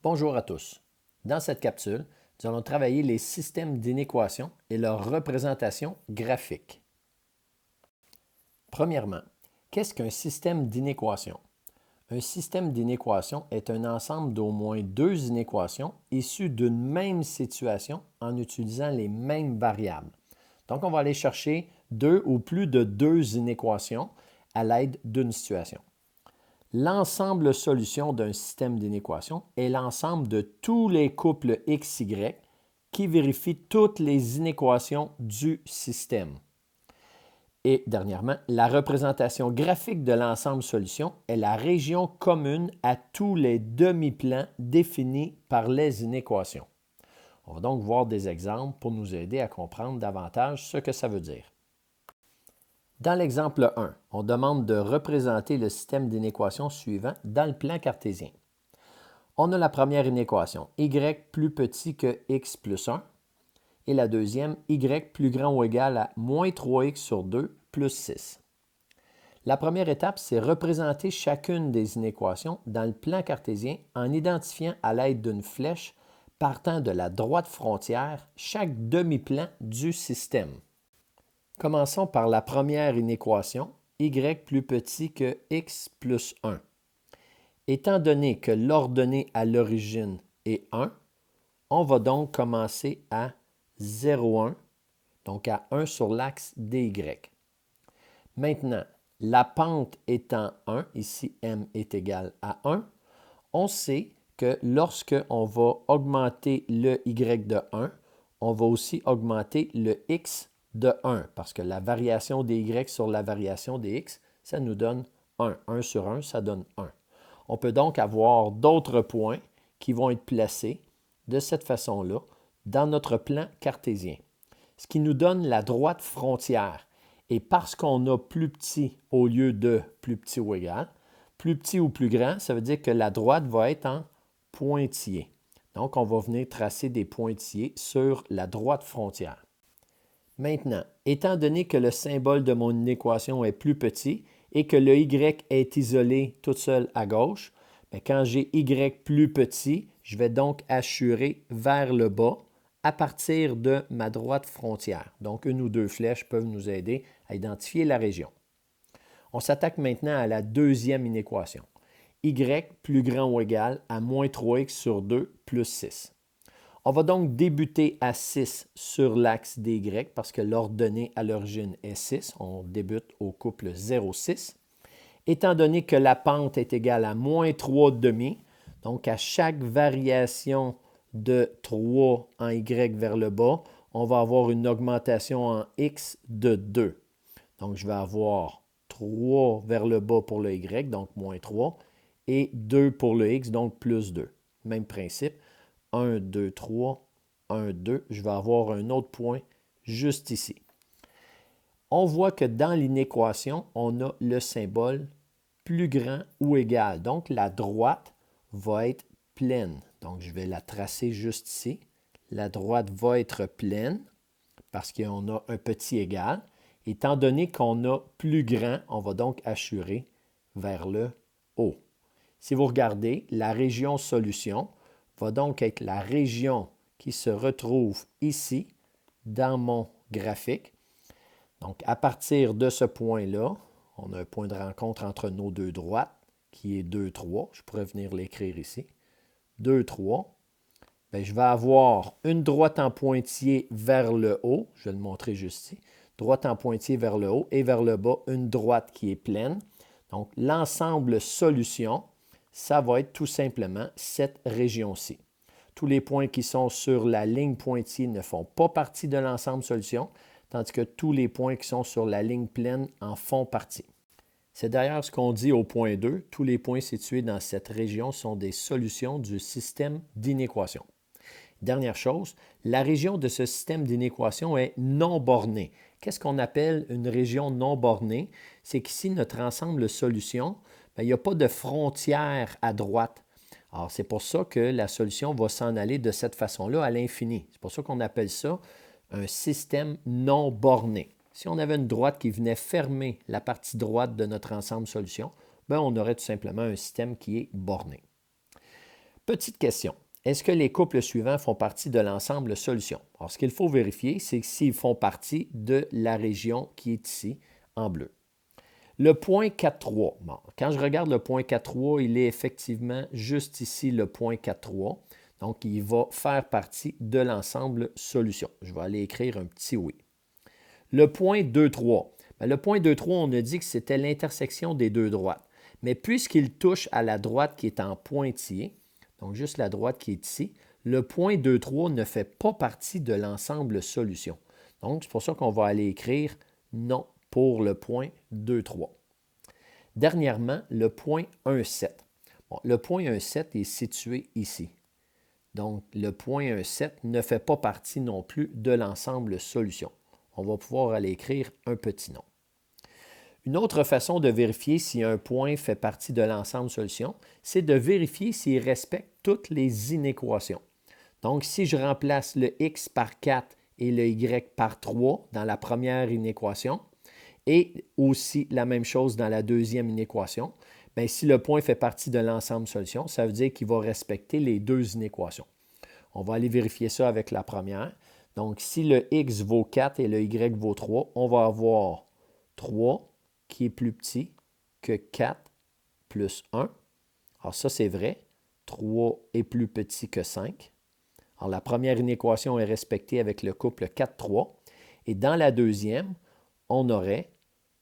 Bonjour à tous. Dans cette capsule, nous allons travailler les systèmes d'inéquations et leur représentation graphique. Premièrement, qu'est-ce qu'un système d'inéquations? Un système d'inéquations est un ensemble d'au moins deux inéquations issues d'une même situation en utilisant les mêmes variables. Donc, on va aller chercher deux ou plus de deux inéquations à l'aide d'une situation. L'ensemble solution d'un système d'inéquations est l'ensemble de tous les couples XY qui vérifient toutes les inéquations du système. Et dernièrement, la représentation graphique de l'ensemble solution est la région commune à tous les demi-plans définis par les inéquations. On va donc voir des exemples pour nous aider à comprendre davantage ce que ça veut dire. Dans l'exemple 1, on demande de représenter le système d'inéquations suivant dans le plan cartésien. On a la première inéquation, y plus petit que x plus 1, et la deuxième, y plus grand ou égal à moins 3x sur 2 plus 6. La première étape, c'est représenter chacune des inéquations dans le plan cartésien en identifiant à l'aide d'une flèche partant de la droite frontière chaque demi-plan du système. Commençons par la première inéquation, y plus petit que x plus 1. Étant donné que l'ordonnée à l'origine est 1, on va donc commencer à 0,1, donc à 1 sur l'axe dy. Maintenant, la pente étant 1, ici m est égal à 1, on sait que lorsque on va augmenter le y de 1, on va aussi augmenter le x de 1, parce que la variation des y sur la variation des x, ça nous donne 1. 1 sur 1, ça donne 1. On peut donc avoir d'autres points qui vont être placés de cette façon-là dans notre plan cartésien, ce qui nous donne la droite frontière. Et parce qu'on a plus petit au lieu de plus petit ou égal, plus petit ou plus grand, ça veut dire que la droite va être en pointillé. Donc, on va venir tracer des pointillés sur la droite frontière. Maintenant, étant donné que le symbole de mon équation est plus petit et que le y est isolé tout seul à gauche, bien, quand j'ai y plus petit, je vais donc assurer vers le bas à partir de ma droite frontière. Donc, une ou deux flèches peuvent nous aider à identifier la région. On s'attaque maintenant à la deuxième inéquation. Y plus grand ou égal à moins 3x sur 2 plus 6. On va donc débuter à 6 sur l'axe dy parce que l'ordonnée à l'origine est 6. On débute au couple 0,6. Étant donné que la pente est égale à moins 3,5, donc à chaque variation de 3 en y vers le bas, on va avoir une augmentation en x de 2. Donc, je vais avoir 3 vers le bas pour le y, donc moins 3, et 2 pour le x, donc plus 2. Même principe. 1, 2, 3, 1, 2. Je vais avoir un autre point juste ici. On voit que dans l'inéquation, on a le symbole plus grand ou égal. Donc, la droite va être pleine. Donc, je vais la tracer juste ici. La droite va être pleine parce qu'on a un petit égal. Étant donné qu'on a plus grand, on va donc assurer vers le haut. Si vous regardez, la région solution va donc être la région qui se retrouve ici dans mon graphique. Donc, à partir de ce point-là, on a un point de rencontre entre nos deux droites qui est 2, 3. Je pourrais venir l'écrire ici. 2, 3. Bien, je vais avoir une droite en pointillé vers le haut. Je vais le montrer juste ici. Droite en pointillé vers le haut et vers le bas, une droite qui est pleine. Donc, l'ensemble solution, ça va être tout simplement cette région-ci. Tous les points qui sont sur la ligne pointillée ne font pas partie de l'ensemble solution, tandis que tous les points qui sont sur la ligne pleine en font partie. C'est d'ailleurs ce qu'on dit au point 2. Tous les points situés dans cette région sont des solutions du système d'inéquation. Dernière chose, la région de ce système d'inéquation est non bornée. Qu'est-ce qu'on appelle une région non bornée? C'est qu'ici, notre ensemble de solutions, il n'y a pas de frontière à droite. Alors, c'est pour ça que la solution va s'en aller de cette façon-là à l'infini. C'est pour ça qu'on appelle ça un système non borné. Si on avait une droite qui venait fermer la partie droite de notre ensemble solution, bien, on aurait tout simplement un système qui est borné. Petite question. Est-ce que les couples suivants font partie de l'ensemble solution? Alors, ce qu'il faut vérifier, c'est s'ils font partie de la région qui est ici, en bleu. Le point 4,3. Bon, quand je regarde le point 4,3, il est effectivement juste ici le point 4,3. Donc, il va faire partie de l'ensemble solution. Je vais aller écrire un petit oui. Le point 2,3. Le point 2,3, on a dit que c'était l'intersection des deux droites. Mais puisqu'il touche à la droite qui est en pointillé, donc juste la droite qui est ici, le point 2,3 ne fait pas partie de l'ensemble solution. Donc, c'est pour ça qu'on va aller écrire non pour le point 2,3. Dernièrement, le point 1,7. Bon, le point 1,7 est situé ici. Donc, le point 1,7 ne fait pas partie non plus de l'ensemble solution. On va pouvoir aller écrire un petit nom. Une autre façon de vérifier si un point fait partie de l'ensemble solution, c'est de vérifier s'il respecte toutes les inéquations. Donc, si je remplace le x par 4 et le y par 3 dans la première inéquation, et aussi la même chose dans la deuxième inéquation, bien, si le point fait partie de l'ensemble solution, ça veut dire qu'il va respecter les deux inéquations. On va aller vérifier ça avec la première. Donc, si le x vaut 4 et le y vaut 3, on va avoir 3 qui est plus petit que 4 plus 1. Alors ça, c'est vrai. 3 est plus petit que 5. Alors la première inéquation est respectée avec le couple 4, 3. Et dans la deuxième, on aurait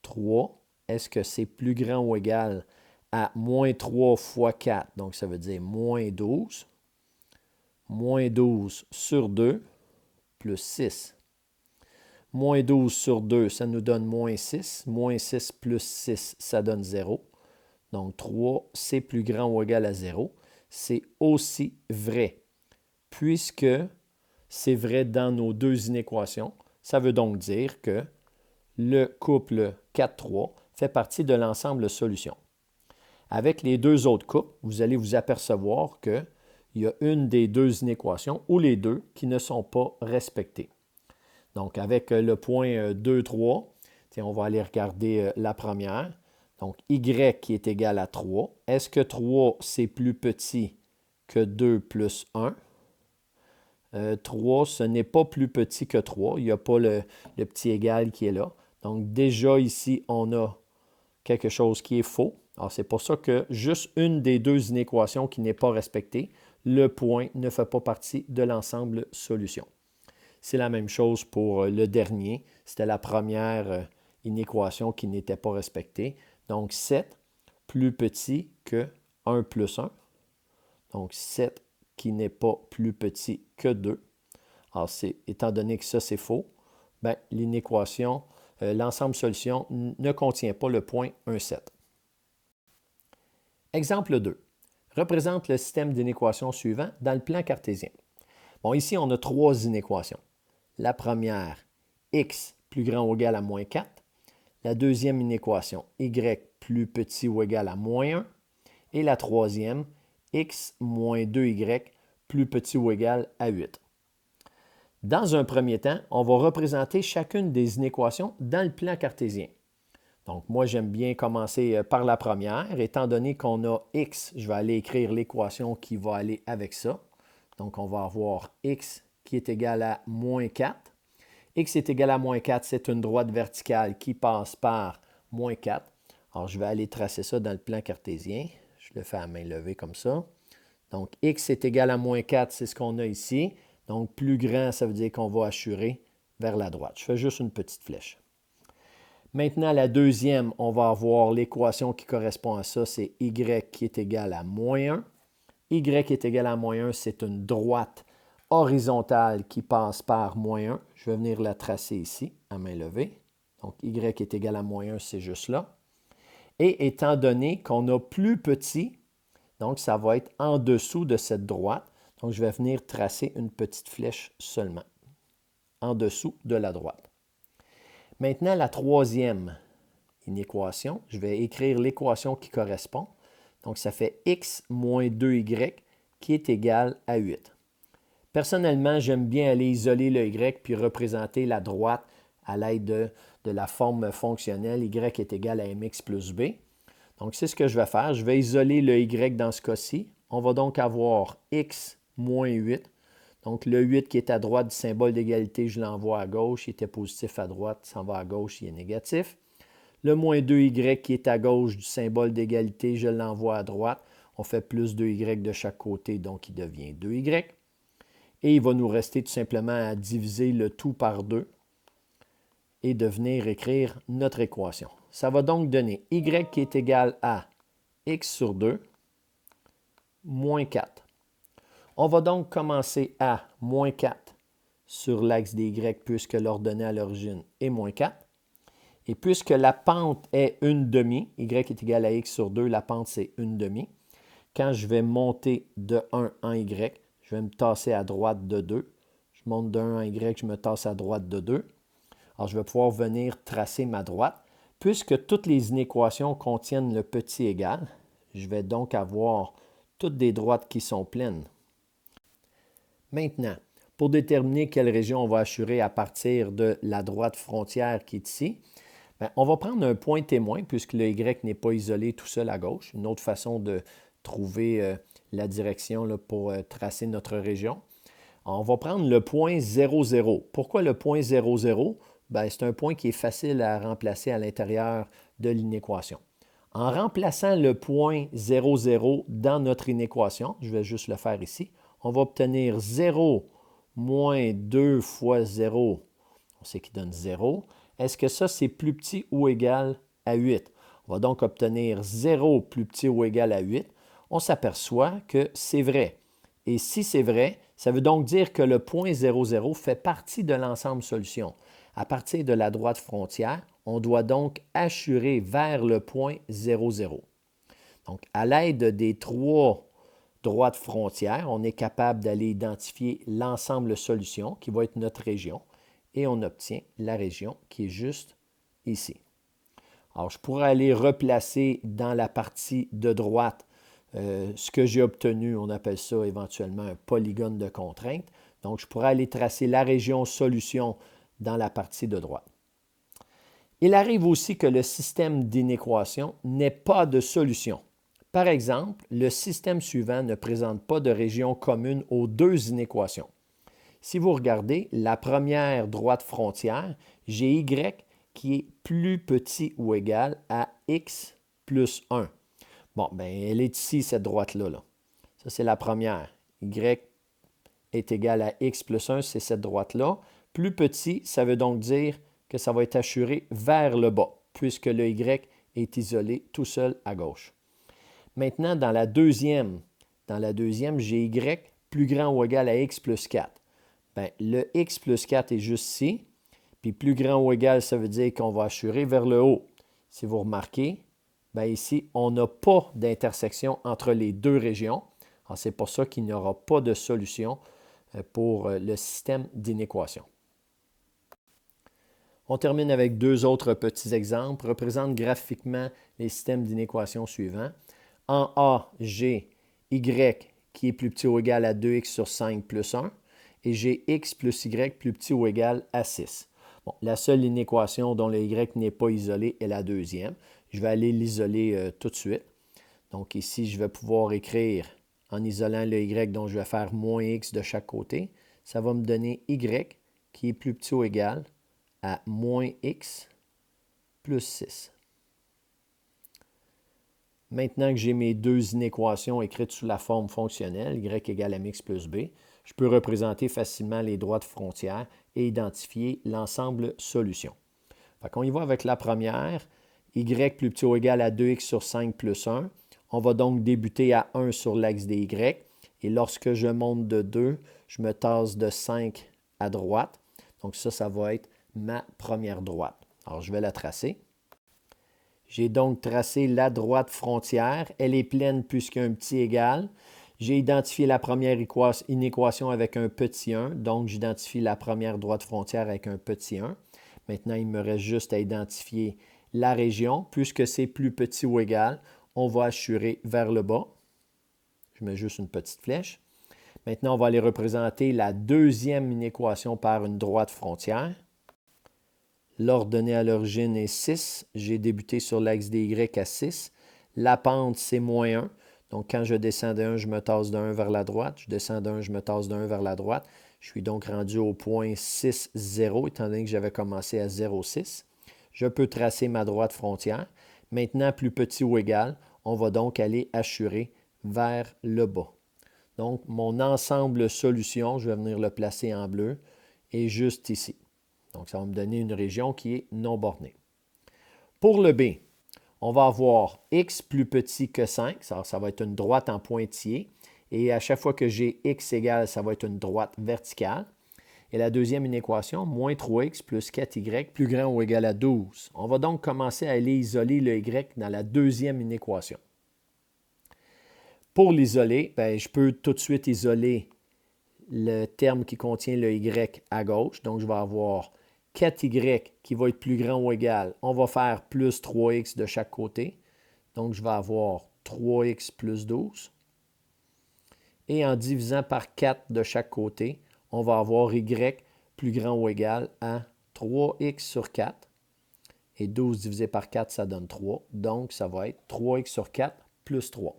3. Est-ce que c'est plus grand ou égal à moins 3 fois 4? Donc ça veut dire moins 12. Moins 12 sur 2 plus 6. Moins 12 sur 2, ça nous donne moins 6. Moins 6 plus 6, ça donne 0. Donc 3, c'est plus grand ou égal à 0. C'est aussi vrai, puisque c'est vrai dans nos deux inéquations. Ça veut donc dire que le couple 4, 3 fait partie de l'ensemble solution. Avec les deux autres couples, vous allez vous apercevoir qu'il y a une des deux inéquations ou les deux qui ne sont pas respectées. Donc, avec le point 2, 3, on va aller regarder la première. Donc, y qui est égal à 3. Est-ce que 3, c'est plus petit que 2 plus 1? 3, ce n'est pas plus petit que 3. Il n'y a pas le petit égal qui est là. Donc, déjà ici, on a quelque chose qui est faux. Alors, c'est pour ça que juste une des deux inéquations qui n'est pas respectée, le point ne fait pas partie de l'ensemble solution. C'est la même chose pour le dernier. C'était la première inéquation qui n'était pas respectée. Donc, 7 plus petit que 1 plus 1. Donc, 7 qui n'est pas plus petit que 2. Alors, étant donné que ça, c'est faux, bien, l'inéquation, l'ensemble solution ne contient pas le point 1,7. Exemple 2. Représente le système d'inéquations suivant dans le plan cartésien. Bon, ici, on a trois inéquations. La première, x plus grand ou égal à moins 4. La deuxième inéquation, y plus petit ou égal à moins 1. Et la troisième, x moins 2y plus petit ou égal à 8. Dans un premier temps, on va représenter chacune des inéquations dans le plan cartésien. Donc, moi, j'aime bien commencer par la première. Étant donné qu'on a x, je vais aller écrire l'équation qui va aller avec ça. Donc, on va avoir x qui est égal à moins 4. X est égal à moins 4, c'est une droite verticale qui passe par moins 4. Alors, je vais aller tracer ça dans le plan cartésien. Je le fais à main levée comme ça. Donc, x est égal à moins 4, c'est ce qu'on a ici. Donc, plus grand, ça veut dire qu'on va assurer vers la droite. Je fais juste une petite flèche. Maintenant, la deuxième, on va avoir l'équation qui correspond à ça, c'est y qui est égal à moins 1. Y est égal à moins 1, c'est une droite horizontale qui passe par moins 1. Je vais venir la tracer ici, à main levée. Donc, y est égal à moins 1, c'est juste là. Et étant donné qu'on a plus petit, donc ça va être en dessous de cette droite. Donc, je vais venir tracer une petite flèche seulement, en dessous de la droite. Maintenant, la troisième inéquation, je vais écrire l'équation qui correspond. Donc, ça fait x moins 2y qui est égal à 8. Personnellement, j'aime bien aller isoler le y puis représenter la droite à l'aide de la forme fonctionnelle y est égal à mx plus b. Donc, c'est ce que je vais faire. Je vais isoler le y dans ce cas-ci. on va donc avoir x moins 8. Donc, le 8 qui est à droite du symbole d'égalité, je l'envoie à gauche. Il était positif à droite, il s'en va à gauche, il est négatif. Le moins 2y qui est à gauche du symbole d'égalité, je l'envoie à droite. On fait plus 2y de chaque côté, donc il devient 2y. Et il va nous rester tout simplement à diviser le tout par 2 et de venir écrire notre équation. Ça va donc donner y qui est égal à x sur 2 moins 4. On va donc commencer à moins 4 sur l'axe des y puisque l'ordonnée à l'origine est moins 4. Et puisque la pente est 1/2, y est égal à x sur 2, la pente c'est 1/2. Quand je vais monter de 1 en y, je vais me tasser à droite de 2. Je monte de 1 en y, je me tasse à droite de 2. Alors, je vais pouvoir venir tracer ma droite. Puisque toutes les inéquations contiennent le petit égal, je vais donc avoir toutes des droites qui sont pleines. Maintenant, pour déterminer quelle région on va assurer à partir de la droite frontière qui est ici, on va prendre un point témoin puisque le y n'est pas isolé tout seul à gauche. Une autre façon de trouver la direction là, pour tracer notre région. Alors, on va prendre le point 0, 0. Pourquoi le point 0, 0? C'est un point qui est facile à remplacer à l'intérieur de l'inéquation. En remplaçant le point 0, 0 dans notre inéquation, je vais juste le faire ici, on va obtenir 0 moins 2 fois 0, on sait qu'il donne 0. Est-ce que ça, c'est plus petit ou égal à 8? On va donc obtenir 0 plus petit ou égal à 8. On s'aperçoit que c'est vrai. Et si c'est vrai, ça veut donc dire que le point 0, 0 fait partie de l'ensemble solution. À partir de la droite frontière, on doit donc assurer vers le point 0, 0. Donc, à l'aide des trois droites frontières, on est capable d'aller identifier l'ensemble solution qui va être notre région et on obtient la région qui est juste ici. Alors, je pourrais aller replacer dans la partie de droite ce que j'ai obtenu, on appelle ça éventuellement un polygone de contrainte. Donc, je pourrais aller tracer la région solution dans la partie de droite. Il arrive aussi que le système d'inéquation n'ait pas de solution. Par exemple, le système suivant ne présente pas de région commune aux deux inéquations. Si vous regardez la première droite frontière, j'ai y qui est plus petit ou égal à x plus 1. Bon, elle est ici, cette droite-là. Là. Ça, c'est la première. Y est égal à x plus 1, c'est cette droite-là. Plus petit, ça veut donc dire que ça va être assuré vers le bas, puisque le y est isolé tout seul à gauche. Maintenant, dans la deuxième, j'ai y plus grand ou égal à x plus 4. Le x plus 4 est juste ici, puis plus grand ou égal, ça veut dire qu'on va assurer vers le haut. Si vous remarquez, ici, on n'a pas d'intersection entre les deux régions. C'est pour ça qu'il n'y aura pas de solution pour le système d'inéquation. On termine avec deux autres petits exemples. Représente graphiquement les systèmes d'inéquation suivants. En A, j'ai y qui est plus petit ou égal à 2x sur 5 plus 1 et j'ai x plus y plus petit ou égal à 6. Bon, la seule inéquation dont le y n'est pas isolé est la deuxième. Je vais aller l'isoler tout de suite. Donc ici, je vais pouvoir écrire en isolant le y, dont je vais faire moins x de chaque côté. Ça va me donner y qui est plus petit ou égal à moins x plus 6. Maintenant que j'ai mes deux inéquations écrites sous la forme fonctionnelle, y égale mx plus b, je peux représenter facilement les droites frontières et identifier l'ensemble solution. On y va avec la première, y plus petit ou égal à 2x sur 5 plus 1. On va donc débuter à 1 sur l'axe des y. Et lorsque je monte de 2, je me tasse de 5 à droite. Donc ça va être ma première droite. Alors, je vais la tracer. J'ai donc tracé la droite frontière. Elle est pleine puisqu'il y a un petit égal. J'ai identifié la première inéquation avec un petit 1. Donc, j'identifie la première droite frontière avec un petit 1. Maintenant, il me reste juste à identifier la région. Puisque c'est plus petit ou égal, on va assurer vers le bas. Je mets juste une petite flèche. Maintenant, on va aller représenter la deuxième inéquation par une droite frontière. L'ordonnée à l'origine est 6. J'ai débuté sur l'axe des y à 6. La pente, c'est moins 1. Donc, quand je descends de 1, je me tasse de 1 vers la droite. Je descends de 1, je me tasse de 1 vers la droite. Je suis donc rendu au point 6, 0, étant donné que j'avais commencé à 0,6. Je peux tracer ma droite frontière. Maintenant, plus petit ou égal, on va donc aller hachurer vers le bas. Donc, mon ensemble solution, je vais venir le placer en bleu, est juste ici. Donc, ça va me donner une région qui est non bornée. Pour le B, on va avoir x plus petit que 5, ça va être une droite en pointillé. Et à chaque fois que j'ai x égale, ça va être une droite verticale. Et la deuxième inéquation, moins 3x plus 4y plus grand ou égal à 12. On va donc commencer à aller isoler le y dans la deuxième inéquation. Pour l'isoler, je peux tout de suite isoler le terme qui contient le y à gauche. Donc, je vais avoir 4y qui va être plus grand ou égal. On va faire plus 3x de chaque côté. Donc, je vais avoir 3x plus 12. Et en divisant par 4 de chaque côté, on va avoir y plus grand ou égal à 3x sur 4. Et 12 divisé par 4, ça donne 3. Donc, ça va être 3x sur 4 plus 3.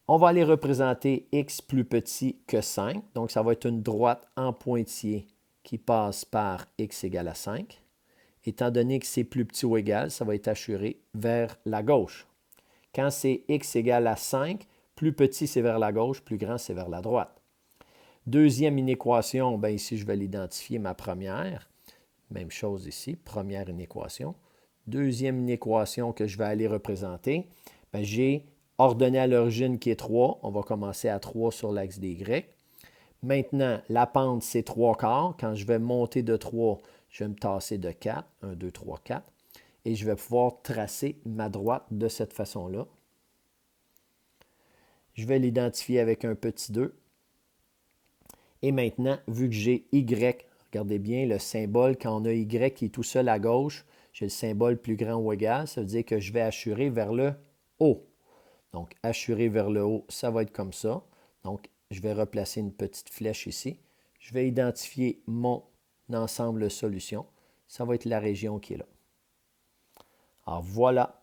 On va aller représenter x plus petit que 5. Donc, ça va être une droite en pointillé qui passe par x égale à 5. Étant donné que c'est plus petit ou égal, ça va être hachuré vers la gauche. Quand c'est x égale à 5, plus petit c'est vers la gauche, plus grand c'est vers la droite. Deuxième inéquation, ici je vais l'identifier ma première. Même chose ici, première inéquation. Deuxième inéquation que je vais aller représenter, j'ai ordonné à l'origine qui est 3. On va commencer à 3 sur l'axe des Y. Maintenant, la pente, c'est 3/4. Quand je vais monter de 3, je vais me tasser de 4. 1, 2, 3, 4. Et je vais pouvoir tracer ma droite de cette façon-là. Je vais l'identifier avec un petit 2. Et maintenant, vu que j'ai Y, regardez bien le symbole, quand on a Y qui est tout seul à gauche, j'ai le symbole plus grand ou égal, ça veut dire que je vais hachurer vers le haut. Donc, hachurer vers le haut, ça va être comme ça. Donc, je vais replacer une petite flèche ici. Je vais identifier mon ensemble solution. Ça va être la région qui est là. Alors, voilà